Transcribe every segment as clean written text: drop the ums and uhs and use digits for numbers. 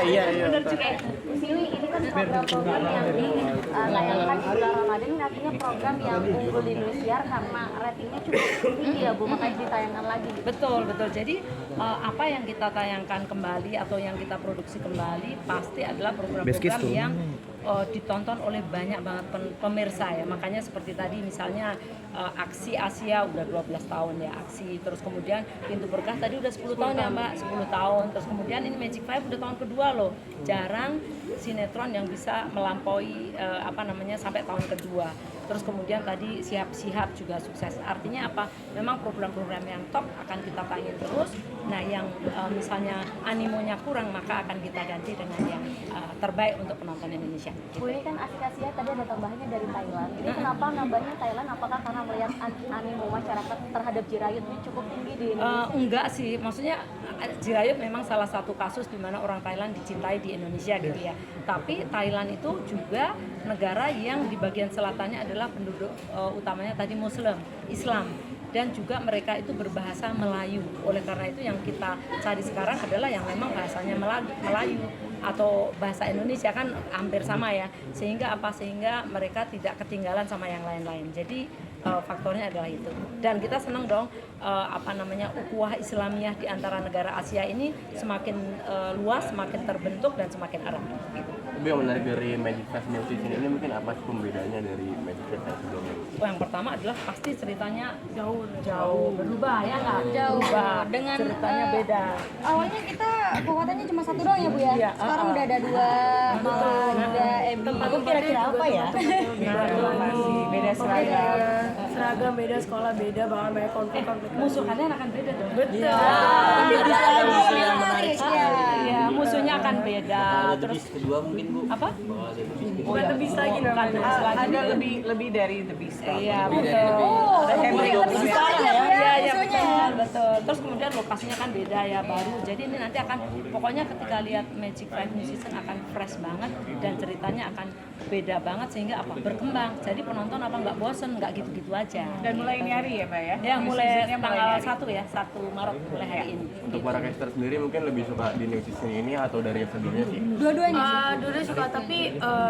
Iya. Bener juga. Siwi, ini kan program-program yang ditayangkan di bulan Ramadan, ini artinya program yang unggul di Indonesia karena ratingnya cukup tinggi ya Bu, makanya ditayangkan lagi. Betul. Jadi apa yang kita tayangkan kembali atau yang kita produksi kembali pasti adalah program-program yang ditonton oleh banyak banget pemirsa ya. Makanya seperti tadi misalnya Aksi Asia udah 12 tahun ya aksi. Terus kemudian Pintu Berkah tadi udah 10 tahun ya Mbak, 10 tahun. Terus kemudian ini Magic Five udah tahun kedua loh. Jarang sinetron yang bisa melampaui sampai tahun kedua. Terus kemudian tadi Sihab juga sukses. Artinya apa? Memang program-program yang top akan kita tayangin terus. Nah yang misalnya animonya kurang maka akan kita ganti dengan yang terbaik untuk penonton Indonesia. Bu, ini kan Asia tadi ada tambahannya dari Thailand. Ini kenapa nambahnya Thailand? Apakah karena melihat animo masyarakat terhadap Jirayut ini cukup tinggi di Indonesia? Enggak sih, maksudnya Jirayut memang salah satu kasus di mana orang Thailand dicintai di Indonesia gitu ya. Tapi Thailand itu juga negara yang di bagian selatannya adalah penduduk utamanya tadi Muslim, Islam. Dan juga mereka itu berbahasa Melayu. Oleh karena itu yang kita cari sekarang adalah yang memang bahasanya Melayu atau bahasa Indonesia kan hampir sama ya. Sehingga mereka tidak ketinggalan sama yang lain-lain. Jadi faktornya adalah itu. Dan kita senang dong ukhuwah Islamiyah di antara negara Asia ini semakin luas, semakin terbentuk dan semakin erat. Gitu. Tapi yang menarik dari Magic Five New Season ini mungkin apa sih pembedanya dari Magic Five yang sebelumnya? Yang pertama adalah pasti ceritanya jauh berubah ya nggak? Jauh berubah. dengan Ceritanya beda. Awalnya kita kekuatannya cuma satu doang ya Bu ya. Sekarang udah ada dua, malah juga Aku kira-kira apa ya? Masih beda seragam beda, sekolah beda, bahkan banyak konflik. Musuh kalian akan beda dong. Betul. Iya, musuhnya akan beda. Terus kedua mungkin Bu. apa? Bukan The Beast lagi namanya. Ada lebih dari The Beast. Iya, betul. Betul. Terus kemudian lokasinya kan beda ya, baru. Jadi ini nanti akan pokoknya ketika lihat Magic Five New Season akan fresh banget dan ceritanya akan beda banget sehingga berkembang. Jadi penonton nggak bosen, nggak gitu-gitu aja. Dan mulai ini hari ya Mbak ya? Ya, mulai Seasonnya tanggal hari. 1 ya, 1 Maret mulai hari ini. Untuk para caster sendiri mungkin lebih suka di New Season ini atau dari yang sebelumnya sih? dua-duanya sih. Dua-duanya suka, tapi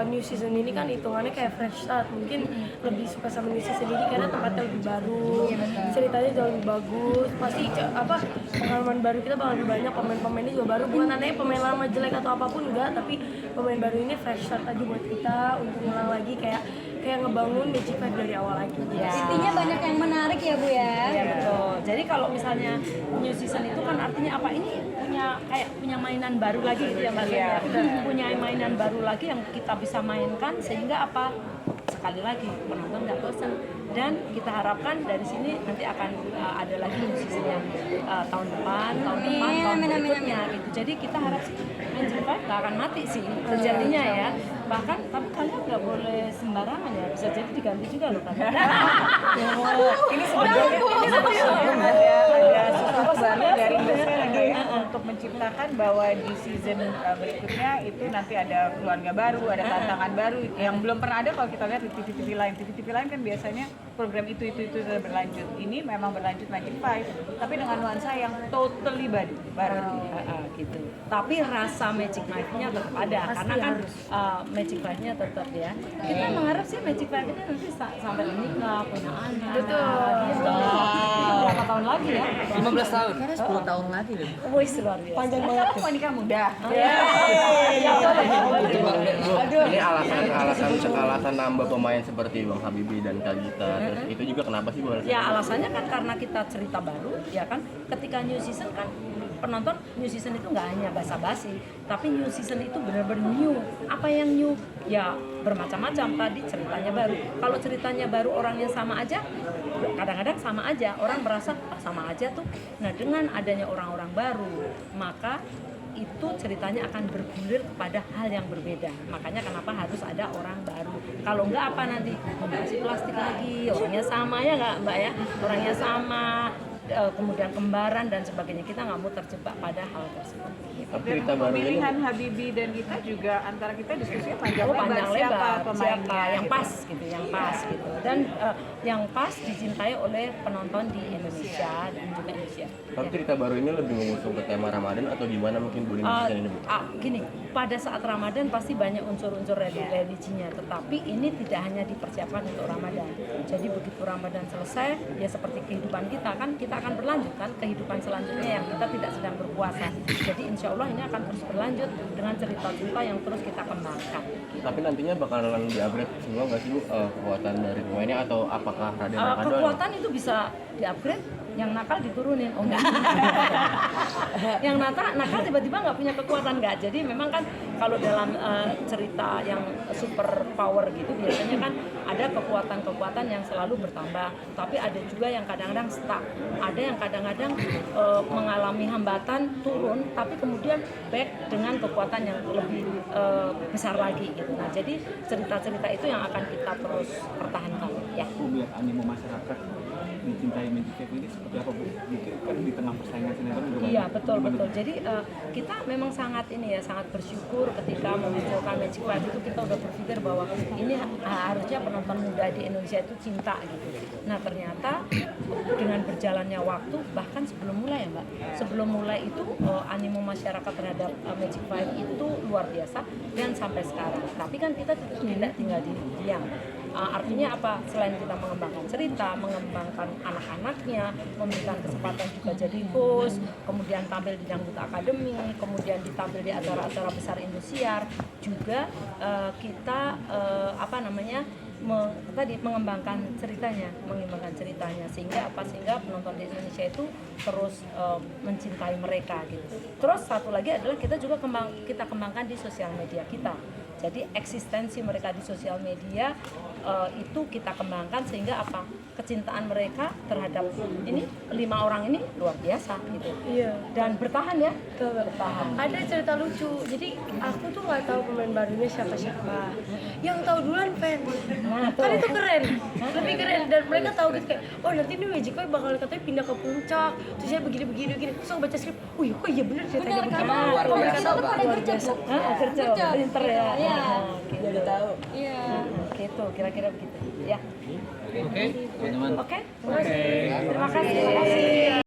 new season ini kan hitungannya kayak fresh start. Mungkin lebih suka sama new season ini karena tempatnya lebih baru, ceritanya jauh lebih bagus. Pasti pengalaman baru kita bakal lebih banyak, pemain-pemainnya juga baru. Bukan aneh pemain lama jelek atau apapun enggak, tapi pemain baru ini fresh start aja buat kita untuk ngulang lagi kayak ngebangun Magic Five dari awal lagi. Ya. Intinya banyak yang menarik ya Bu ya. Iya betul. Jadi kalau misalnya new season itu kan artinya apa? Ini punya mainan baru lagi gitu ya Mbak. Iya. Punya mainan baru lagi yang kita bisa mainkan sehingga apa? Sekali lagi penonton nggak bosan. Dan kita harapkan dari sini nanti akan ada lagi new season yang tahun depan berikutnya gitu. Jadi kita harap sih Magic Five nggak akan mati sih sejatinya ya. Bahkan tapi kalian nggak boleh sembarangan ya, bisa jadi diganti juga loh kan. Ini sebenarnya ada sesuatu baru dari industri lagi ya untuk menciptakan bahwa di season berikutnya itu nanti ada keluarga baru, ada tantangan baru yang belum pernah ada kalau kita lihat di TV-TV lain. TV-TV lain kan biasanya program itu terus berlanjut. Ini memang berlanjut Magic Five, tapi dengan nuansa yang totally baru. Gitu. Tapi rasa Magic Five-nya tetap ada karena kan Magic Five-nya tetap ya. Kita mengharap sih Magic Five itu nanti sampai menikah, punya anak. Betul. Gitu. Itu berapa tahun lagi ya? 15 tahun. Kayaknya 10 tahun lagi deh. Wih, luar biasa. Panjang banget. Kamu mau nikah muda. Ini alasan nambah pemain seperti Bang Habibie dan Kak Gita. Terus itu juga kenapa sih Bu? Ya alasannya kan karena kita cerita baru, ya kan. Ketika new season kan penonton new season itu nggak hanya basa-basi, tapi new season itu benar-benar new. Apa yang new? Ya bermacam-macam. Tadi ceritanya baru. Kalau ceritanya baru orangnya sama aja, kadang-kadang sama aja. Orang merasa sama aja tuh. Nah dengan adanya orang-orang baru, maka itu ceritanya akan bergulir kepada hal yang berbeda. Makanya kenapa harus ada orang baru. Kalau enggak apa nanti kombinasi plastik lagi, orangnya sama ya nggak Mbak ya? Orangnya sama, kemudian kembaran dan sebagainya. Kita nggak mau terjebak pada hal tersebut. Tapi Dan cerita baru ini pemilihan Habibie dan Gita juga antara kita diskusinya panjang Panjang lebar siapa lebar, pemainnya siapa yang gitu. pas dan yang pas dicintai oleh penonton di Indonesia dan ke Indosiar. Tapi cerita baru ini lebih mengusung ke tema Ramadan atau gimana mungkin Bu di season ini Bu? Gini, pada saat Ramadan pasti banyak unsur-unsur religinya, tetapi ini tidak hanya dipersiapkan untuk Ramadan. Jadi begitu Ramadan selesai, ya seperti kehidupan kita kan, kita akan berlanjut kan kehidupan selanjutnya yang kita tidak sedang berpuasa. Jadi insya Allah ini akan terus berlanjut dengan cerita-cerita yang terus kita kembangkan. Tapi nantinya bakalan di-upgrade semua nggak sih Bu kekuatan dari pemainnya atau apakah Raden Raka doang? Kekuatan itu bisa di-upgrade, yang nakal diturunin, oh enggak. Yang nakal tiba-tiba nggak punya kekuatan, nggak. Jadi memang kan kalau dalam cerita yang super power gitu biasanya kan ada kekuatan-kekuatan yang selalu bertambah, tapi ada juga yang kadang-kadang stuck, ada yang kadang-kadang mengalami hambatan turun, tapi kemudian back dengan kekuatan yang lebih besar lagi gitu. Nah jadi cerita-cerita itu yang akan kita terus pertahankan ya. Biar animo masyarakat mencintai Magic 5 ini seperti apa Bu? Mungkin kan di tengah persaingan sinetron juga Iya banyak. betul. Jadi kita memang sangat sangat bersyukur ketika memunculkan Magic 5 itu kita udah berpikir bahwa ini harusnya penonton muda di Indonesia itu cinta gitu. Nah ternyata dengan berjalannya waktu bahkan sebelum mulai ya Mbak, sebelum mulai itu animo masyarakat terhadap Magic 5 itu luar biasa dan sampai sekarang. Tapi kan kita tidak tinggal diam. Artinya apa? Selain kita mengembangkan cerita, mengembangkan anak-anaknya, memberikan kesempatan juga jadi host, kemudian tampil di Dangdut Academy, kemudian ditampil di acara-acara besar Indosiar, juga kita mengembangkan ceritanya, sehingga penonton di Indonesia itu terus mencintai mereka gitu. Terus satu lagi adalah kita juga kita kembangkan di sosial media kita. Jadi eksistensi mereka di sosial media itu kita kembangkan sehingga kecintaan mereka terhadap ini 5 orang ini luar biasa gitu. Iya. Dan bertahan ya. Bertahan. Ada cerita lucu. Jadi aku tuh nggak tahu pemain barunya siapa. Yang tahu duluan fans. Nah, Kan itu keren. Lebih keren dan mereka tahu gitu kayak, oh nanti ini Magic 5 bakal katanya pindah ke puncak. Terus saya begini. Terus aku baca skrip. Oh iya bener ceritanya begini. Karena Mereka tahu pada gercep Bu. Kerja pinter ya. Iya. Jadi tahu. Iya. Gitu, kira-kira begitu. Ya. Oke, teman-teman. Oke. Terima kasih.